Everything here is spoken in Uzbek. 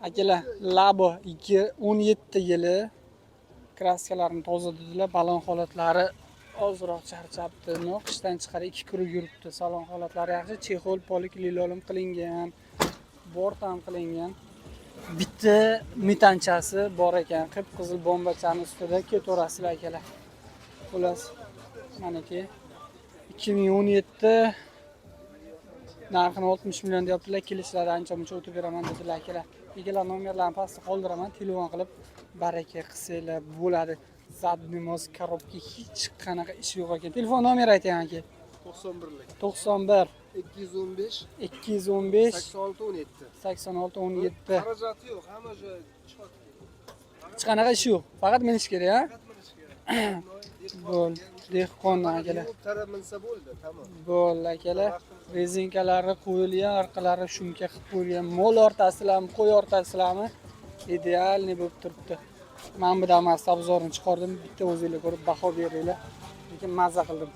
Akalar, Labo 17 yili kraskalarini tozaladilar. Balon holatlari ozroq charchabdi. Qishdan chiqari 2 kun yuribdi. Salon holatlari yaxshi. Chexol poliklilolum qilingan. Bort ham qilingan. Bitta metanchasi bor ekan. Qip-qizil bombachani ustida ketaverasizlar akalar. Xullas, manaki 2017 narxini 60 million deyaptilar. Kelishlarda ancha-muncha o'tib beraman dedilar akalar. Egalar nomerlarini pastda qoldiraman. Telefon qilib baraka qilsanglar bo'ladi. Zadnimoz korobka hech qanaqa ish yo'q ekan. Telefon nomeri ayting aka. 91 215 215 86 17. 86 17. Xarajati yo'q, hamma joy chiqadi. Hech qanaqa ish yo'q. Faqat minish kerak, ha? Bo'l, dehqon akalar. Taraf minsa bo'ldi, tamom. Bo'ldi akalar. Rezinkalari qo'yilgan, orqalari shumka qilib qo'yilgan. Mol o'rtasilarmi, qo'y o'rtasilarmi? Idealniy bo'lib turibdi. Men bu damas obzorini chiqardim. Bitta o'zingizlar ko'rib baho beringlar. Lekin mazza qildim.